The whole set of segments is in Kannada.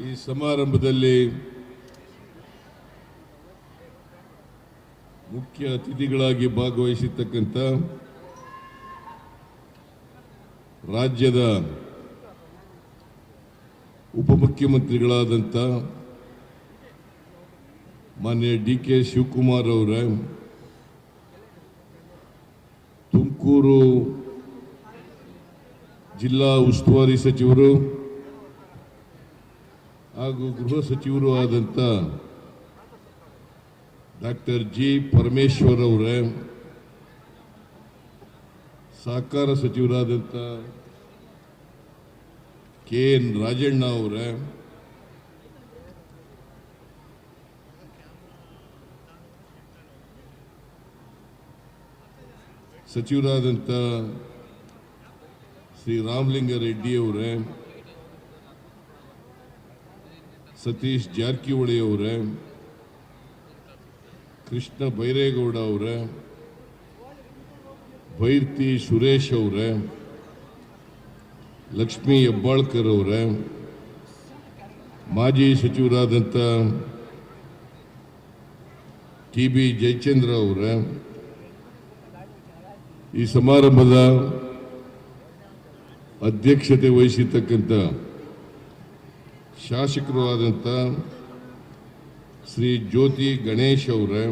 ಈ ಸಮಾರಂಭದಲ್ಲಿ ಮುಖ್ಯ ಅತಿಥಿಗಳಾಗಿ ಭಾಗವಹಿಸಿರ್ತಕ್ಕಂಥ ರಾಜ್ಯದ ಉಪಮುಖ್ಯಮಂತ್ರಿಗಳಾದಂಥ ಮಾನ್ಯ ಡಿ.ಕೆ. ಶಿವಕುಮಾರ್ ಅವರೇ, ತುಮಕೂರು ಜಿಲ್ಲಾ ಉಸ್ತುವಾರಿ ಸಚಿವರು ಹಾಗೂ ಗೃಹ ಸಚಿವರು ಆದಂಥ ಡಾಕ್ಟರ್ ಜಿ. ಪರಮೇಶ್ವರ್ ಅವರೇ, ಸಹಕಾರ ಸಚಿವರಾದಂಥ ಕೆ.ಎನ್. ರಾಜಣ್ಣ ಅವರೇ, ಸಚಿವರಾದಂಥ ಶ್ರೀ ರಾಮಲಿಂಗ ರೆಡ್ಡಿ ಅವರೇ, ಸತೀಶ್ ಜಾರಕಿಹೊಳಿ ಅವರೇ, ಕೃಷ್ಣ ಬೈರೇಗೌಡ ಅವರೇ, ಬೈರ್ತಿ ಸುರೇಶ್ ಅವರೇ, ಲಕ್ಷ್ಮೀ ಹೆಬ್ಬಾಳ್ಕರ್ ಅವರೇ, ಮಾಜಿ ಸಚಿವರಾದಂಥ ಟಿ.ಬಿ. ಜಯಚಂದ್ರ ಅವರೇ, ಈ ಸಮಾರಂಭದ ಅಧ್ಯಕ್ಷತೆ ವಹಿಸಿರ್ತಕ್ಕಂಥ ಶಾಸಕರು ಆದಂಥ ಶ್ರೀ ಜ್ಯೋತಿ ಗಣೇಶ್ ಅವರೇ,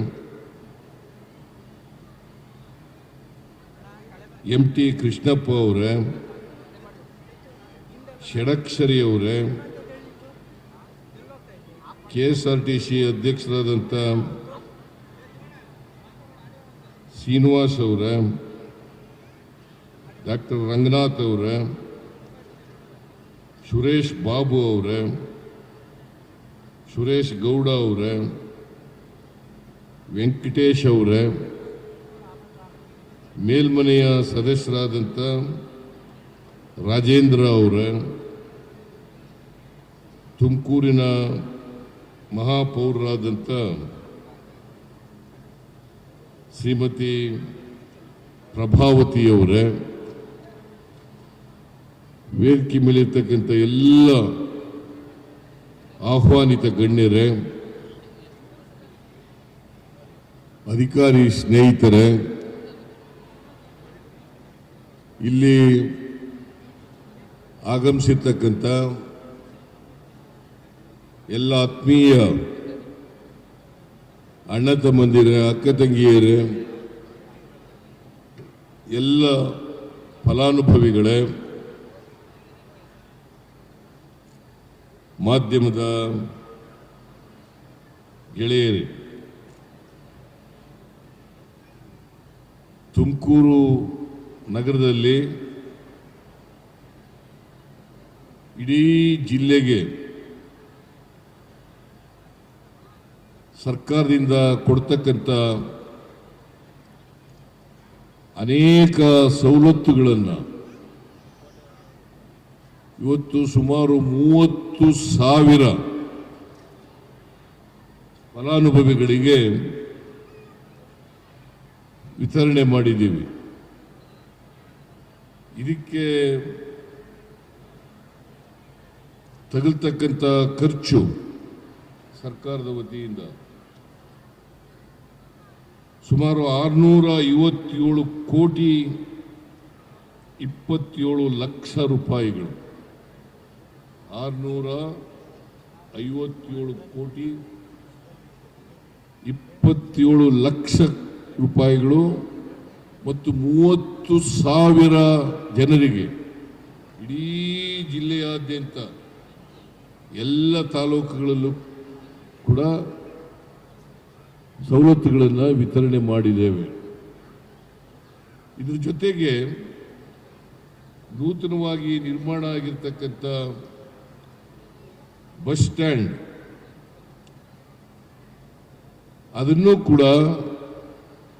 ಎಂ.ಟಿ. ಕೃಷ್ಣಪ್ಪ ಅವರೇ, ಷಡಕ್ಷರಿ ಅವರೇ, ಕೆ.ಎಸ್.ಆರ್.ಟಿ.ಸಿ ಅಧ್ಯಕ್ಷರಾದಂಥ ಶ್ರೀನಿವಾಸ್ ಅವರೇ, ಡಾಕ್ಟರ್ ರಂಗನಾಥ್ ಅವರೇ, ಸುರೇಶ್ ಬಾಬು ಅವರೇ, ಸುರೇಶ್ ಗೌಡ ಅವರೇ, ವೆಂಕಟೇಶ್ ಅವರೇ, ಮೇಲ್ಮನೆಯ ಸದಸ್ಯರಾದಂಥ ರಾಜೇಂದ್ರ ಅವರೇ, ತುಮಕೂರಿನ ಮಹಾಪೌರರಾದಂಥ ಶ್ರೀಮತಿ ಪ್ರಭಾವತಿ ಅವರೇ, ವೇದಿಕೆ ಮೇಲಿರ್ತಕ್ಕಂಥ ಎಲ್ಲ ಆಹ್ವಾನಿತ ಗಣ್ಯರೇ, ಅಧಿಕಾರಿ ಸ್ನೇಹಿತರೇ, ಇಲ್ಲಿ ಆಗಮಿಸಿರ್ತಕ್ಕಂಥ ಎಲ್ಲ ಆತ್ಮೀಯ ಅಣ್ಣ ತಮ್ಮಂದಿರೇ, ಅಕ್ಕ ತಂಗಿಯರೇ, ಎಲ್ಲ ಫಲಾನುಭವಿಗಳೇ, ಮಾಧ್ಯಮದ ಗೆಳೆಯರೇ, ತುಮಕೂರು ನಗರದಲ್ಲಿ ಇಡೀ ಜಿಲ್ಲೆಗೆ ಸರ್ಕಾರದಿಂದ ಕೊಡ್ತಕ್ಕಂಥ ಅನೇಕ ಸವಲತ್ತುಗಳನ್ನು ಇವತ್ತು ಸುಮಾರು 30,000 ಫಲಾನುಭವಿಗಳಿಗೆ ವಿತರಣೆ ಮಾಡಿದ್ದೀವಿ. ಇದಕ್ಕೆ ತಗಲ್ತಕ್ಕಂಥ ಖರ್ಚು ಸರ್ಕಾರದ ವತಿಯಿಂದ ಸುಮಾರು 657 ಕೋಟಿ 27 ಲಕ್ಷ ರೂಪಾಯಿಗಳು. 657 ಕೋಟಿ 27 ಲಕ್ಷ ರೂಪಾಯಿಗಳು ಮತ್ತು 30,000 ಜನರಿಗೆ ಇಡೀ ಜಿಲ್ಲೆಯಾದ್ಯಂತ ಎಲ್ಲ ತಾಲೂಕುಗಳಲ್ಲೂ ಕೂಡ ಸವಲತ್ತುಗಳನ್ನು ವಿತರಣೆ ಮಾಡಿದ್ದೇವೆ. ಇದರ ಜೊತೆಗೆ ನೂತನವಾಗಿ ನಿರ್ಮಾಣ ಆಗಿರ್ತಕ್ಕಂಥ ಬಸ್ ಸ್ಟ್ಯಾಂಡ್ ಅದನ್ನು ಕೂಡ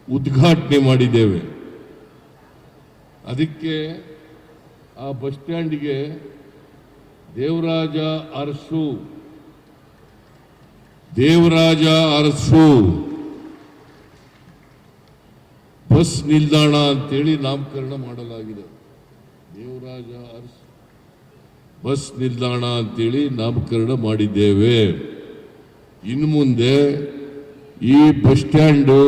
ಉದ್ಘಾಟನೆ ಮಾಡಿದ್ದೇವೆ. ಅದಕ್ಕೆ ಆ ಬಸ್ ಸ್ಟ್ಯಾಂಡ್ಗೆ ದೇವರಾಜ ಅರಸು ಬಸ್ ನಿಲ್ದಾಣ ಅಂತೇಳಿ ನಾಮಕರಣ ಮಾಡಲಾಗಿದೆ. ದೇವರಾಜ ಅರಸು ಬಸ್ ನಿಲ್ದಾಣ ಅಂತೇಳಿ ನಾಮಕರಣ ಮಾಡಿದ್ದೇವೆ. ಇನ್ನು ಮುಂದೆ ಈ bus stand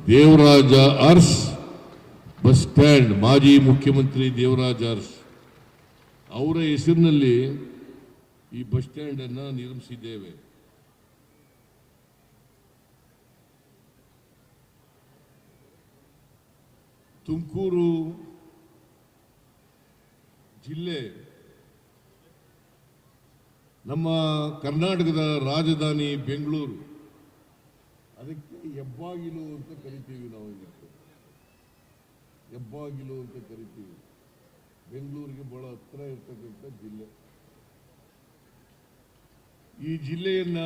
Devaraj Urs bus stand, ಮಾಜಿ ಮುಖ್ಯಮಂತ್ರಿ ದೇವರಾಜ ಅರಸ್ ಅವರ ಹೆಸರಿನಲ್ಲಿ ಈ ಬಸ್ ಸ್ಟ್ಯಾಂಡ್ ಅನ್ನು ನಿರ್ಮಿಸಿದ್ದೇವೆ. ತುಮಕೂರು ಜಿಲ್ಲೆ ನಮ್ಮ ಕರ್ನಾಟಕದ ರಾಜಧಾನಿ ಬೆಂಗಳೂರು, ಅದಕ್ಕೆ ಹೆಬ್ಬಾಗಿಲು ಅಂತ ಕರಿತೀವಿ ನಾವು. ಇದಕ್ಕೆ ಹೆಬ್ಬಾಗಿಲು ಅಂತ ಕರಿತೀವಿ. ಬೆಂಗಳೂರಿಗೆ ಬಹಳ ಹತ್ತಿರ ಇರ್ತಕ್ಕಂಥ ಜಿಲ್ಲೆ. ಈ ಜಿಲ್ಲೆಯನ್ನ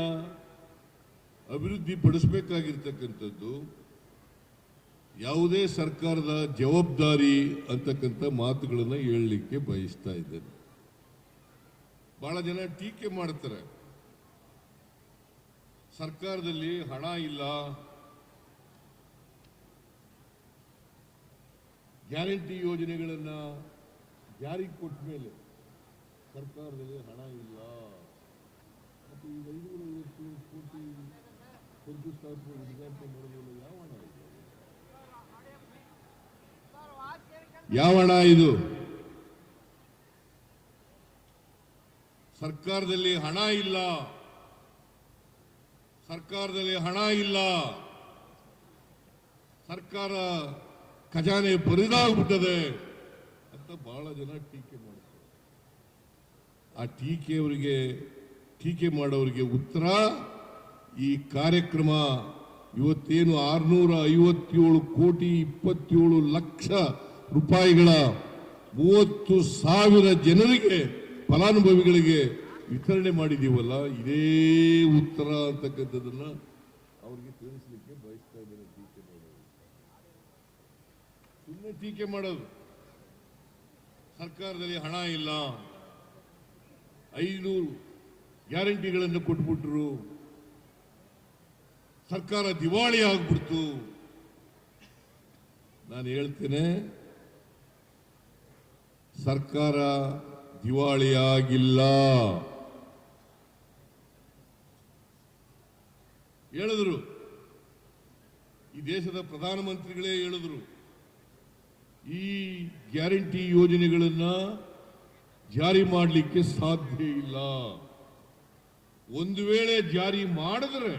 ಅಭಿವೃದ್ಧಿ ಪಡಿಸಬೇಕಾಗಿರ್ತಕ್ಕಂಥದ್ದು ಯಾವುದೇ ಸರ್ಕಾರದ ಜವಾಬ್ದಾರಿ ಅಂತಕ್ಕಂಥ ಮಾತುಗಳನ್ನು ಹೇಳಲಿಕ್ಕೆ ಬಯಸ್ತಾ ಇದ್ದೇನೆ. ಬಹಳ ಜನ ಟೀಕೆ ಮಾಡ್ತಾರೆ, ಸರ್ಕಾರದಲ್ಲಿ ಹಣ ಇಲ್ಲ, ಗ್ಯಾರಂಟಿ ಯೋಜನೆಗಳನ್ನ ಜಾರಿಗೆ ಕೊಟ್ಟ ಮೇಲೆ ಸರ್ಕಾರದಲ್ಲಿ ಹಣ ಇಲ್ಲ, ಮತ್ತು ಈ 550 ಕೋಟಿ ಶಂಕುಸ್ಥಾಪನೆ ಉದ್ಘಾಟನೆ ಮಾಡೋದಿಲ್ಲ. ಯಾವ ಹಣ ಇದೆ? ಯಾವ ಹಣ ಇದು? ಸರ್ಕಾರದಲ್ಲಿ ಹಣ ಇಲ್ಲ, ಸರ್ಕಾರದಲ್ಲಿ ಹಣ ಇಲ್ಲ, ಸರ್ಕಾರ ಖಜಾನೆ ಬರಿದಾಗ್ಬಿಟ್ಟದೆ ಅಂತ ಬಹಳ ಜನ ಟೀಕೆ ಮಾಡ್ತಾರೆ. ಆ ಟೀಕೆ ಮಾಡೋರಿಗೆ ಉತ್ತರ ಈ ಕಾರ್ಯಕ್ರಮ ಇವತ್ತೇನು 657 ಕೋಟಿ 27 ಲಕ್ಷ ರೂಪಾಯಿಗಳ 30,000 ಜನರಿಗೆ, ಫಲಾನುಭವಿಗಳಿಗೆ ವಿತರಣೆ ಮಾಡಿದೀವಲ್ಲ, ಇದೇ ಉತ್ತರ ಅಂತಕ್ಕಂಥದ್ದನ್ನ ಅವ್ರಿಗೆ ತಿಳಿಸ್ಲಿಕ್ಕೆ ಬಯಸ್ತಾ ಇದ್ದಾರೆ. ಟೀಕೆ ಮಾಡೋದು ಸುಮ್ಮನೆ ಟೀಕೆ ಮಾಡೋದು. ಸರ್ಕಾರದಲ್ಲಿ ಹಣ ಇಲ್ಲ, 500 ಗ್ಯಾರಂಟಿಗಳನ್ನು ಕೊಟ್ಬಿಟ್ರು, ಸರ್ಕಾರ ದಿವಾಳಿ ಆಗ್ಬಿಡ್ತು. ನಾನು ಹೇಳ್ತೇನೆ, ಸರ್ಕಾರ ದಿವಾಳಿಯಾಗಿಲ್ಲ. ಹೇಳಿದ್ರು, ಈ ದೇಶದ ಪ್ರಧಾನಮಂತ್ರಿಗಳೇ ಹೇಳಿದ್ರು, ಈ ಗ್ಯಾರಂಟಿ ಯೋಜನೆಗಳನ್ನ ಜಾರಿ ಮಾಡಲಿಕ್ಕೆ ಸಾಧ್ಯ ಇಲ್ಲ. ಒಂದು ವೇಳೆ ಜಾರಿ ಮಾಡಿದ್ರೆ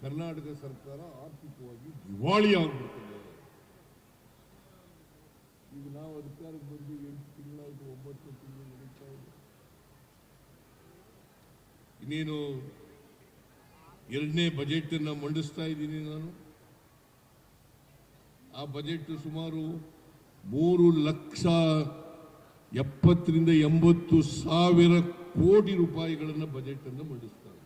ಕರ್ನಾಟಕ ಸರ್ಕಾರ ಆರ್ಥಿಕವಾಗಿ ದಿವಾಳಿ ಆಗ್ಬಿಡ್ತದೆ. ಈಗ ನಾವು ಅಧಿಕಾರಕ್ಕೆ ಬಂದು 8 ತಿಂಗಳಾಯ್ತು, 9 ತಿಂಗಳು ನಡೀತಾ ಇದೆ. ಇನ್ನೇನು 2ನೇ ಬಜೆಟ್ ಅನ್ನ ಮಂಡಿಸ್ತಾ ಇದ್ದೀನಿ ನಾನು. ಆ ಬಜೆಟ್ ಸುಮಾರು 3,70,000 ಕೋಟಿ ರೂಪಾಯಿಗಳನ್ನ ಬಜೆಟ್ ಅನ್ನು ಮಂಡಿಸ್ತಾರೆ.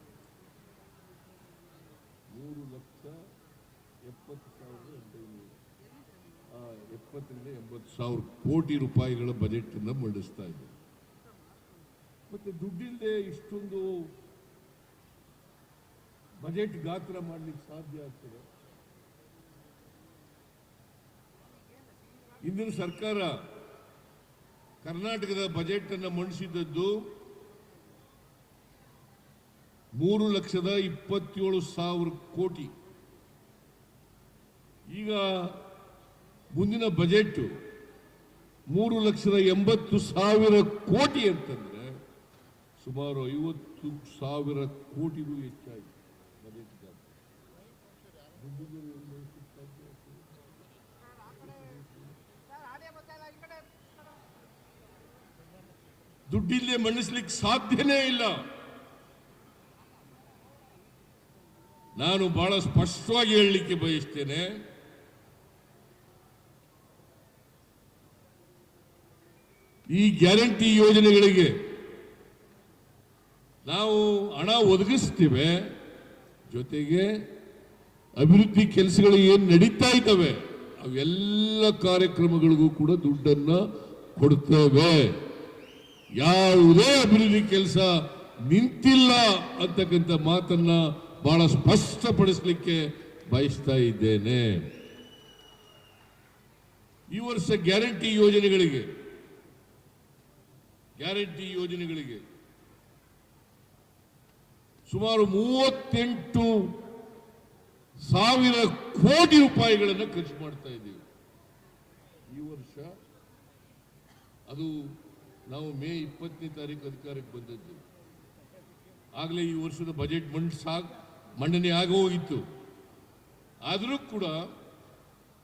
3,70,000 ಕೋಟಿ ರೂಪಾಯಿಗಳ ಬಜೆಟ್ ಅನ್ನು ಮಂಡಿಸ್ತಾ ಇದೆ. ಮತ್ತೆ ದುಡ್ಡಿಲ್ಲದೆ ಇಷ್ಟೊಂದು ಬಜೆಟ್ ಗಾತ್ರ ಮಾಡಲಿಕ್ಕೆ ಸಾಧ್ಯ ಆಗ್ತದೆ? ಇಂದಿನ ಸರ್ಕಾರ ಕರ್ನಾಟಕದ ಬಜೆಟ್ ಅನ್ನು ಮಂಡಿಸಿದ್ದದ್ದು 3,27,000 ಕೋಟಿ. ಈಗ ಮುಂದಿನ ಬಜೆಟ್ 3,80,000 ಕೋಟಿ ಅಂತಂದ್ರೆ ಸುಮಾರು 50,000 ಕೋಟಿಗೂ ಹೆಚ್ಚಾಗಿದೆ ಬಜೆಟ್. ದುಡ್ಡಿಲ್ಲದೆ ಮಂಡಿಸ್ಲಿಕ್ಕೆ ಸಾಧ್ಯನೇ ಇಲ್ಲ. ನಾನು ಬಹಳ ಸ್ಪಷ್ಟವಾಗಿ ಹೇಳಲಿಕ್ಕೆ ಬಯಸ್ತೇನೆ, ಈ ಗ್ಯಾರಂಟಿ ಯೋಜನೆಗಳಿಗೆ ನಾವು ಹಣ ಒದಗಿಸ್ತೇವೆ, ಜೊತೆಗೆ ಅಭಿವೃದ್ಧಿ ಕೆಲಸಗಳು ಏನು ನಡೀತಾ ಇದ್ದಾವೆ ಅವೆಲ್ಲ ಕಾರ್ಯಕ್ರಮಗಳಿಗೂ ಕೂಡ ದುಡ್ಡನ್ನ ಕೊಡ್ತೇವೆ. ಯಾವುದೇ ಅಭಿವೃದ್ಧಿ ಕೆಲಸ ನಿಂತಿಲ್ಲ ಅಂತಕ್ಕಂಥ ಮಾತನ್ನ ಬಹಳ ಸ್ಪಷ್ಟಪಡಿಸಲಿಕ್ಕೆ ಬಯಸ್ತಾ ಇದ್ದೇನೆ. ಈ ವರ್ಷ ಗ್ಯಾರಂಟಿ ಯೋಜನೆಗಳಿಗೆ ಗ್ಯಾರಂಟಿ ಯೋಜನೆಗಳಿಗೆ ಸುಮಾರು 38,000 ಕೋಟಿ ರೂಪಾಯಿಗಳನ್ನು ಖರ್ಚು ಮಾಡ್ತಾ ಇದ್ದೀವಿ ಈ ವರ್ಷ. ಅದು ನಾವು ಮೇ 20ನೇ ತಾರೀಕು ಅಧಿಕಾರಕ್ಕೆ ಬಂದದ್ದು. ಆಗಲೇ ಈ ವರ್ಷದ ಬಜೆಟ್ ಮಂಡನೆ ಆಗೋಗಿತ್ತು. ಆದರೂ ಕೂಡ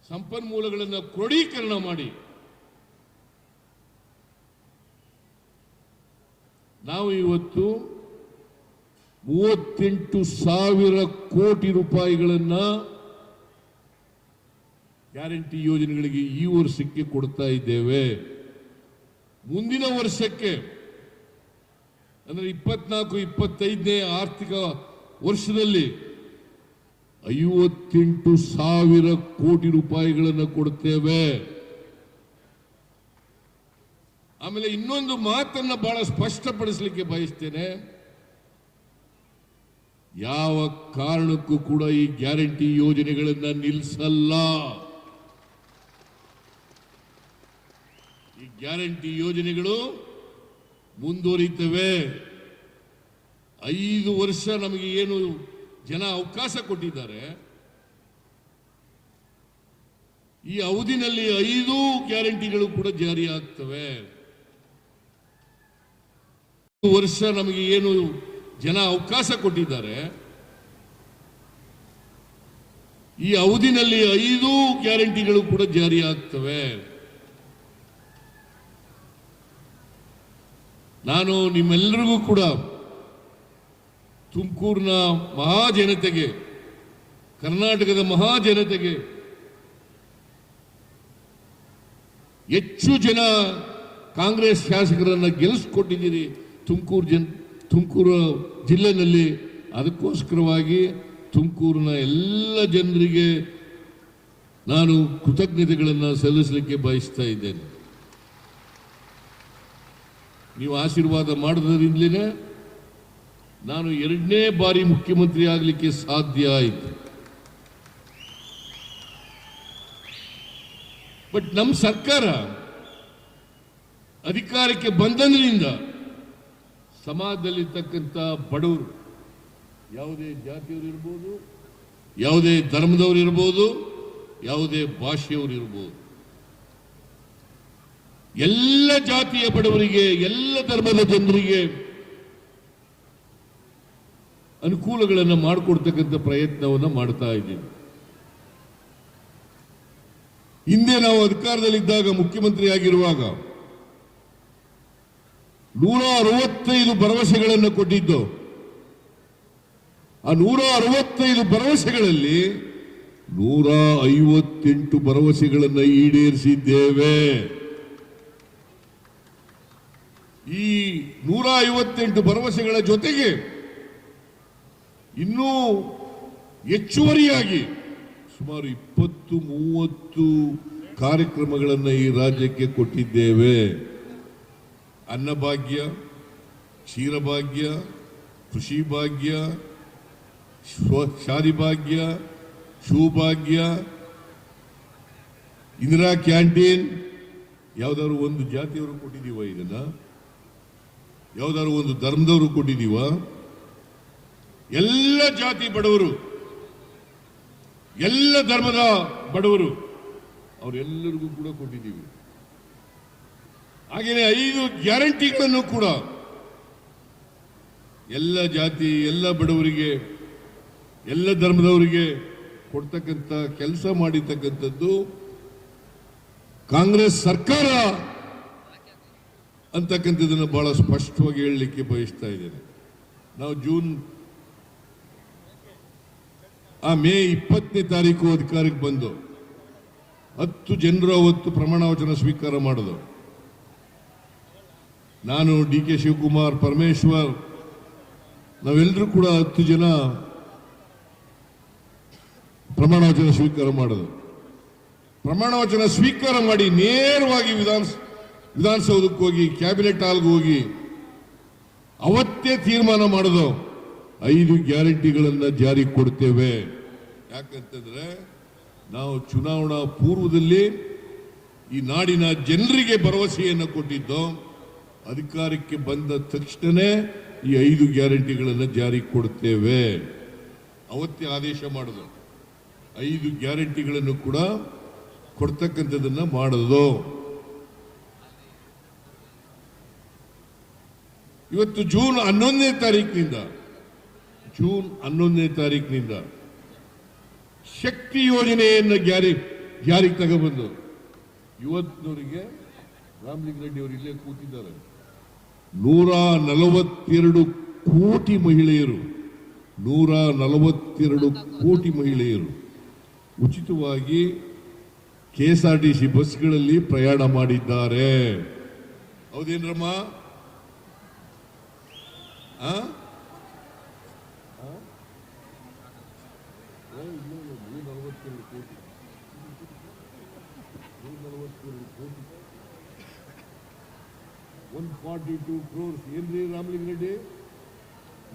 ಸಂಪನ್ಮೂಲಗಳನ್ನು ಕ್ರೋಢೀಕರಣ ಮಾಡಿ ನಾವು ಇವತ್ತು 38,000 ಕೋಟಿ ರೂಪಾಯಿಗಳನ್ನು ಗ್ಯಾರಂಟಿ ಯೋಜನೆಗಳಿಗೆ ಈ ವರ್ಷಕ್ಕೆ ಕೊಡ್ತಾ ಇದ್ದೇವೆ. ಮುಂದಿನ ವರ್ಷಕ್ಕೆ ಅಂದ್ರೆ 24-25ನೇ ಆರ್ಥಿಕ ವರ್ಷದಲ್ಲಿ 58,000 ಕೋಟಿ ರೂಪಾಯಿಗಳನ್ನು ಕೊಡ್ತೇವೆ. ಆಮೇಲೆ ಇನ್ನೊಂದು ಮಾತನ್ನ ಬಹಳ ಸ್ಪಷ್ಟಪಡಿಸಲಿಕ್ಕೆ ಬಯಸ್ತೇನೆ. ಯಾವ ಕಾರಣಕ್ಕೂ ಕೂಡ ಈ ಗ್ಯಾರಂಟಿ ಯೋಜನೆಗಳನ್ನ ನಿಲ್ಲಿಸಲ್ಲ. ಈ ಗ್ಯಾರಂಟಿ ಯೋಜನೆಗಳು ಮುಂದುವರಿತವೆ. 5 ವರ್ಷ ನಮಗೆ ಏನು ಜನ ಅವಕಾಶ ಕೊಟ್ಟಿದ್ದಾರೆ, ಈ ಅವಧಿನಲ್ಲಿ 5 ಗ್ಯಾರಂಟಿಗಳು ಕೂಡ ಜಾರಿ ಆಗ್ತವೆ. ವರ್ಷ ನಮಗೆ ಏನು ಜನ ಅವಕಾಶ ಕೊಟ್ಟಿದ್ದಾರೆ, ಈ ಅವಧಿನಲ್ಲಿ 5 ಗ್ಯಾರಂಟಿಗಳು ಕೂಡ ಜಾರಿ ಆಗ್ತವೆ. ನಾನು ನಿಮ್ಮೆಲ್ಲರಿಗೂ ಕೂಡ ತುಮಕೂರಿನ ಮಹಾಜನತೆಗೆ, ಕರ್ನಾಟಕದ ಮಹಾಜನತೆಗೆ ಹೆಚ್ಚು ಜನ ಕಾಂಗ್ರೆಸ್ ಶಾಸಕರನ್ನ ಗೆಲ್ಲಿಸಿಕೊಟ್ಟಿದ್ದೀರಿ ತುಮಕೂರು ಜಿಲ್ಲೆನಲ್ಲಿ. ಅದಕ್ಕೋಸ್ಕರವಾಗಿ ತುಮಕೂರಿನ ಎಲ್ಲ ಜನರಿಗೆ ನಾನು ಕೃತಜ್ಞತೆಗಳನ್ನು ಸಲ್ಲಿಸಲಿಕ್ಕೆ ಬಯಸ್ತಾ ಇದ್ದೇನೆ. ನೀವು ಆಶೀರ್ವಾದ ಮಾಡೋದ್ರಿಂದಲೇ ನಾನು 2ನೇ ಬಾರಿ ಮುಖ್ಯಮಂತ್ರಿ ಆಗಲಿಕ್ಕೆ ಸಾಧ್ಯ ಆಯಿತು. ಬಟ್ ನಮ್ಮ ಸರ್ಕಾರ ಅಧಿಕಾರಕ್ಕೆ ಬಂದಂದ್ರಿಂದ ಸಮಾಜದಲ್ಲಿರ್ತಕ್ಕಂಥ ಬಡವರು, ಯಾವುದೇ ಜಾತಿಯವರು ಇರ್ಬೋದು, ಯಾವುದೇ ಧರ್ಮದವರು ಇರ್ಬೋದು, ಯಾವುದೇ ಭಾಷೆಯವರು ಇರ್ಬೋದು, ಎಲ್ಲ ಜಾತಿಯ ಬಡವರಿಗೆ, ಎಲ್ಲ ಧರ್ಮದ ಜನರಿಗೆ ಅನುಕೂಲಗಳನ್ನು ಮಾಡಿಕೊಡ್ತಕ್ಕಂಥ ಪ್ರಯತ್ನವನ್ನು ಮಾಡ್ತಾ ಇದ್ದೀವಿ. ಹಿಂದೆ ನಾವು ಅಧಿಕಾರದಲ್ಲಿದ್ದಾಗ, ಮುಖ್ಯಮಂತ್ರಿ ಆಗಿರುವಾಗ 165 ಭರವಸೆಗಳನ್ನು ಕೊಟ್ಟಿದ್ದು. ಆ 165 ಭರವಸೆಗಳಲ್ಲಿ 158 ಭರವಸೆಗಳನ್ನು ಈಡೇರಿಸಿದ್ದೇವೆ. ಈ 158 ಭರವಸೆಗಳ ಜೊತೆಗೆ ಇನ್ನೂ ಹೆಚ್ಚುವರಿಯಾಗಿ ಸುಮಾರು 20-30 ಕಾರ್ಯಕ್ರಮಗಳನ್ನು ಈ ರಾಜ್ಯಕ್ಕೆ ಕೊಟ್ಟಿದ್ದೇವೆ. ಅನ್ನಭಾಗ್ಯ, ಕ್ಷೀರಭಾಗ್ಯ, ಕೃಷಿ ಭಾಗ್ಯ, ಶಾದಿ ಭಾಗ್ಯ, ಶೂಭಾಗ್ಯ, ಇಂದಿರಾ ಕ್ಯಾಂಟೀನ್. ಯಾವ್ದಾದ್ರು ಒಂದು ಜಾತಿಯವರು ಕೊಟ್ಟಿದೀವ ಇದನ್ನ? ಯಾವ್ದಾದ್ರು ಒಂದು ಧರ್ಮದವರು ಕೊಟ್ಟಿದೀವ? ಎಲ್ಲ ಜಾತಿ ಬಡವರು, ಎಲ್ಲ ಧರ್ಮದ ಬಡವರು, ಅವರೆಲ್ಲರಿಗೂ ಕೂಡ ಕೊಟ್ಟಿದ್ದೀವಿ. ಹಾಗೆಯೇ 5 ಗ್ಯಾರಂಟಿಗಳನ್ನು ಕೂಡ ಎಲ್ಲ ಜಾತಿ, ಎಲ್ಲ ಬಡವರಿಗೆ, ಎಲ್ಲ ಧರ್ಮದವರಿಗೆ ಕೊಡ್ತಕ್ಕಂಥ ಕೆಲಸ ಮಾಡಿರ್ತಕ್ಕಂಥದ್ದು ಕಾಂಗ್ರೆಸ್ ಸರ್ಕಾರ ಅಂತಕ್ಕಂಥದ್ದನ್ನು ಬಹಳ ಸ್ಪಷ್ಟವಾಗಿ ಹೇಳಲಿಕ್ಕೆ ಬಯಸ್ತಾ ಇದ್ದೇನೆ. ನಾವು ಮೇ 20ನೇ ತಾರೀಕು ಅಧಿಕಾರಕ್ಕೆ ಬಂದು 10 ಜನರು ಅವತ್ತು ಪ್ರಮಾಣ ವಚನ ಸ್ವೀಕಾರ ಮಾಡಿದ್ರು. ನಾನು, DK ಶಿವಕುಮಾರ್, ಪರಮೇಶ್ವರ್, ನಾವೆಲ್ಲರೂ ಕೂಡ 10 ಜನ ಪ್ರಮಾಣ ವಚನ ಸ್ವೀಕಾರ ಮಾಡಿದ್ರು. ಪ್ರಮಾಣ ವಚನ ಸ್ವೀಕಾರ ಮಾಡಿ ನೇರವಾಗಿ ವಿಧಾನಸೌಧಕ್ಕೆ ಹೋಗಿ, ಕ್ಯಾಬಿನೆಟ್ ಹಾಲ್ಗೆ ಹೋಗಿ ಅವತ್ತೇ ತೀರ್ಮಾನ ಮಾಡೋದು 5 ಗ್ಯಾರಂಟಿಗಳನ್ನು ಜಾರಿ ಕೊಡ್ತೇವೆ. ಯಾಕಂತಂದ್ರೆ ನಾವು ಚುನಾವಣಾ ಪೂರ್ವದಲ್ಲಿ ಈ ನಾಡಿನ ಜನರಿಗೆ ಭರವಸೆಯನ್ನು ಕೊಟ್ಟಿದ್ದು ಅಧಿಕಾರಕ್ಕೆ ಬಂದ ತಕ್ಷಣನೇ ಈ 5 ಗ್ಯಾರಂಟಿಗಳನ್ನು ಜಾರಿ ಕೊಡ್ತೇವೆ. ಅವತ್ತೇ ಆದೇಶ ಮಾಡೋದು 5 ಗ್ಯಾರಂಟಿಗಳನ್ನು ಕೂಡ ಕೊಡ್ತಕ್ಕಂಥದ್ದನ್ನ ಮಾಡೋದು. ಇವತ್ತು ಜೂನ್ 11ನೇ ತಾರೀಕಿನಿಂದ ಶಕ್ತಿ ಯೋಜನೆಯನ್ನು ಜಾರಿಗೆ ತಗೊಬಂದು ಇವತ್ತಿನವರಿಗೆ ರಾಮಲಿಂಗಾರೆಡ್ಡಿ ಅವರು ಇಲ್ಲೇ ಕೂತಿದ್ದಾರೆ. 142 ಕೋಟಿ ಮಹಿಳೆಯರು 142 ಕೋಟಿ ಮಹಿಳೆಯರು ಉಚಿತವಾಗಿ KSRTC ಬಸ್ಗಳಲ್ಲಿ ಪ್ರಯಾಣ ಮಾಡಿದ್ದಾರೆ. ಹೌದೇನ್ರಮ್ಮ? $142 crores ಏನ್ರಿ ರಾಮಲಿಂಗಾರೆಡ್ಡಿ?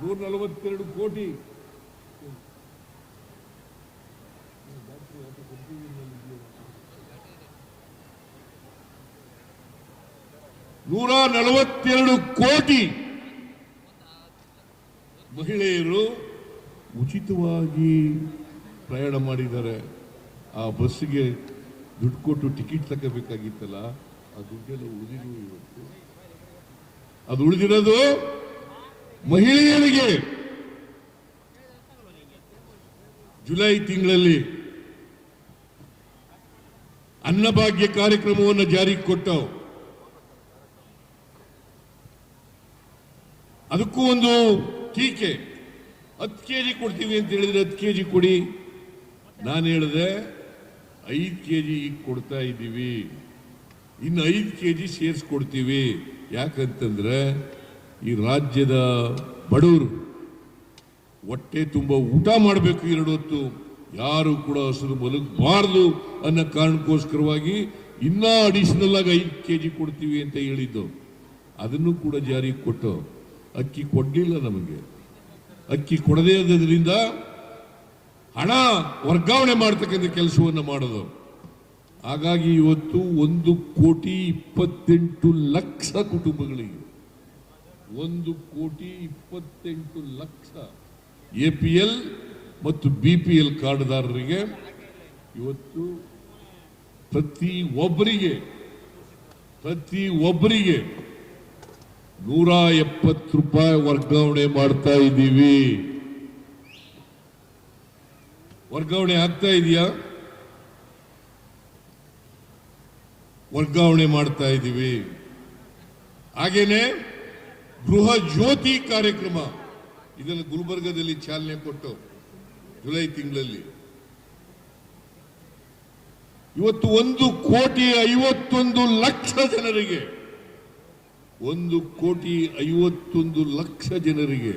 142 ಕೋಟಿ. $142 ಕೋಟಿ ಮಹಿಳೆಯರು ಉಚಿತವಾಗಿ ಪ್ರಯಾಣ ಮಾಡಿದ್ದಾರೆ. ಆ ಬಸ್ಸಿಗೆ ದುಡ್ಡು ಕೊಟ್ಟು ಟಿಕೆಟ್ ತಗೋಬೇಕಾಗಿತ್ತಲ್ಲ, ಆ ದುಡ್ಡೆಲ್ಲ ಉಳಿದಿರುವ ಇವತ್ತು. ಅದು ಉಳಿದಿರೋದು ಮಹಿಳೆಯರಿಗೆ. ಜುಲೈ ತಿಂಗಳಲ್ಲಿ ಅನ್ನಭಾಗ್ಯ ಕಾರ್ಯಕ್ರಮವನ್ನು ಜಾರಿಗೆ ಕೊಟ್ಟವು. ಅದಕ್ಕೂ ಒಂದು ಟೀಕೆ. 10 ಕೆಜಿ ಕೊಡ್ತೀವಿ ಅಂತ ಹೇಳಿದ್ರೆ 10 ಕೆಜಿ ಕೊಡಿ. ನಾನು ಹೇಳಿದೆ 5 ಕೆಜಿ ಈಗ ಕೊಡ್ತಾ ಇದ್ದೀವಿ, ಇನ್ನು 5 ಕೆಜಿ ಸೇರಿಸ್ಕೊಡ್ತೀವಿ. ಯಾಕಂತಂದ್ರೆ ಈ ರಾಜ್ಯದ ಬಡವರು ಹೊಟ್ಟೆ ತುಂಬ ಊಟ ಮಾಡಬೇಕು, 2 ಹೊತ್ತು, ಯಾರು ಕೂಡ ಹಸಿರು ಮಲಗಬಾರದು ಅನ್ನೋ ಕಾರಣಕ್ಕೋಸ್ಕರವಾಗಿ ಇನ್ನ ಅಡಿಷನಲ್ ಆಗಿ 5 ಕೆಜಿ ಕೊಡ್ತೀವಿ ಅಂತ ಹೇಳಿದ್ದು. ಅದನ್ನು ಕೂಡ ಜಾರಿಗೆ ಕೊಟ್ಟು ಅಕ್ಕಿ ಕೊಡ್ಲಿಲ್ಲ. ನಮಗೆ ಅಕ್ಕಿ ಕೊಡದೇ ಇರೋದ್ರಿಂದ ಹಣ ವರ್ಗಾವಣೆ ಮಾಡ್ತಕ್ಕಂಥ ಕೆಲಸವನ್ನು ಮಾಡೋದು. ಹಾಗಾಗಿ ಇವತ್ತು 1,28,00,000 ಕುಟುಂಬಗಳಿಗೆ 1,28,00,000 APL ಮತ್ತು BPL ಕಾರ್ಡ್ದಾರರಿಗೆ ಇವತ್ತು ಪ್ರತಿ ಒಬ್ಬರಿಗೆ $170 ವರ್ಗಾವಣೆ ಮಾಡ್ತಾ ಇದ್ದೀವಿ. ವರ್ಗಾವಣೆ ಆಗ್ತಾ ಇದೆಯಾ? ವರ್ಗಾವಣೆ ಮಾಡ್ತಾ ಇದ್ದೀವಿ. ಹಾಗೇನೆ ಗೃಹ ಜ್ಯೋತಿ ಕಾರ್ಯಕ್ರಮ, ಇದನ್ನು ಗುಲ್ಬರ್ಗದಲ್ಲಿ ಚಾಲನೆ ಕೊಟ್ಟು ಜುಲೈ ತಿಂಗಳಲ್ಲಿ ಇವತ್ತು 1,51,00,000 ಜನರಿಗೆ 1,51,00,000 ಜನರಿಗೆ